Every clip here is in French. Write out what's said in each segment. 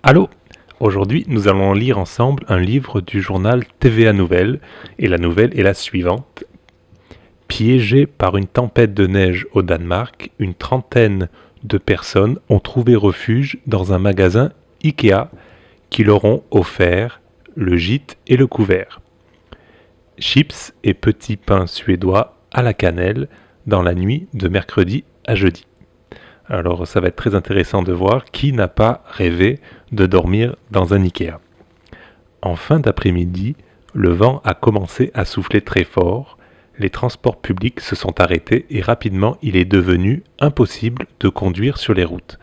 Allô! Aujourd'hui, nous allons lire ensemble un livre du journal TVA Nouvelles, et la nouvelle est la suivante. Piégés par une tempête de neige au Danemark, une trentaine de personnes ont trouvé refuge dans un magasin Ikea qui leur ont offert le gîte et le couvert. Chips et petits pains suédois à la cannelle dans la nuit de mercredi à jeudi. Alors ça va être très intéressant de voir qui n'a pas rêvé de dormir dans un Ikea. En fin d'après-midi, le vent a commencé à souffler très fort, les transports publics se sont arrêtés et rapidement il est devenu impossible de conduire sur les routes,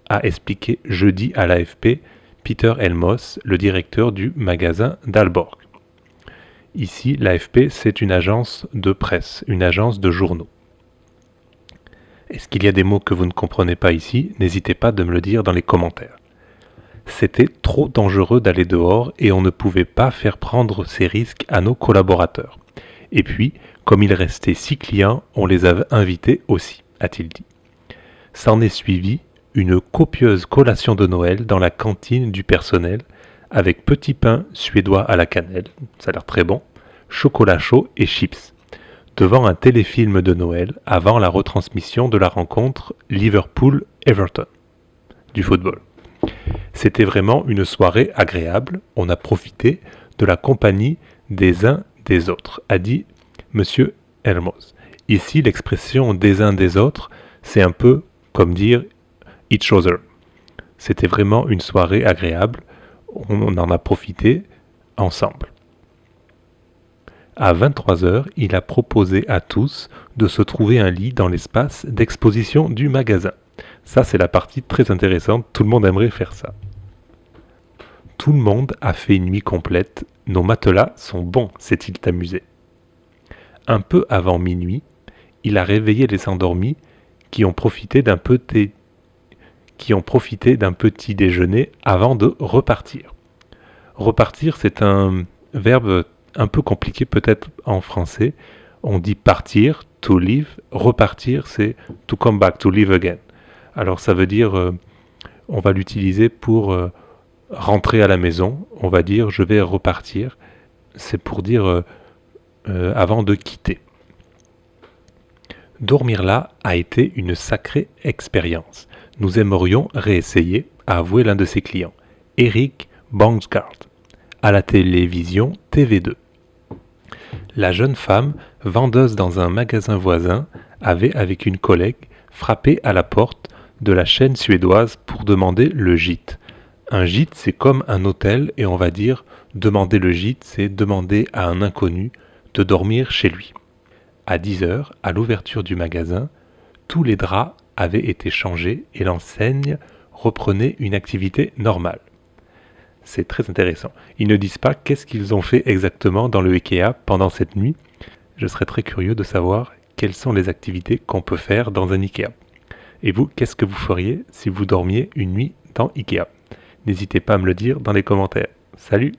a expliqué jeudi à l'AFP Peter Elmos, le directeur du magasin d'Aalborg. Ici, l'AFP, c'est une agence de presse, une agence de journaux. Est-ce qu'il y a des mots que vous ne comprenez pas ici? N'hésitez pas de me le dire dans les commentaires. C'était trop dangereux d'aller dehors et on ne pouvait pas faire prendre ces risques à nos collaborateurs. Et puis, comme il restait 6 clients, on les avait invités aussi, a-t-il dit. S'en est suivi une copieuse collation de Noël dans la cantine du personnel avec petits pains suédois à la cannelle, ça a l'air très bon, chocolat chaud et chips, devant un téléfilm de Noël avant la retransmission de la rencontre Liverpool-Everton du football. C'était vraiment une soirée agréable, on a profité de la compagnie des uns des autres, a dit M. Elmos. Ici, l'expression des uns des autres, c'est un peu comme dire each other. C'était vraiment une soirée agréable, on en a profité ensemble. À 23h, il a proposé à tous de se trouver un lit dans l'espace d'exposition du magasin. Ça, c'est la partie très intéressante, tout le monde aimerait faire ça. Tout le monde a fait une nuit complète, nos matelas sont bons, s'est-il amusé. Un peu avant minuit, il a réveillé les endormis qui ont profité d'un petit déjeuner avant de repartir. Repartir, c'est un verbe un peu compliqué peut-être en français. On dit partir, to leave. Repartir, c'est to come back, to live again. Alors ça veut dire, on va l'utiliser pour rentrer à la maison. On va dire je vais repartir. C'est pour dire avant de quitter. Dormir là a été une sacrée expérience. Nous aimerions réessayer, a avoué l'un de ses clients, Eric Bangsgaard, à la télévision TV2. La jeune femme, vendeuse dans un magasin voisin, avait, avec une collègue, frappé à la porte de la chaîne suédoise pour demander le gîte. Un gîte, c'est comme un hôtel et on va dire demander le gîte, c'est demander à un inconnu de dormir chez lui. À 10h, à l'ouverture du magasin, tous les draps avaient été changés et l'enseigne reprenait une activité normale. C'est très intéressant. Ils ne disent pas qu'est-ce qu'ils ont fait exactement dans le Ikea pendant cette nuit. Je serais très curieux de savoir quelles sont les activités qu'on peut faire dans un Ikea. Et vous, qu'est-ce que vous feriez si vous dormiez une nuit dans Ikea? N'hésitez pas à me le dire dans les commentaires. Salut!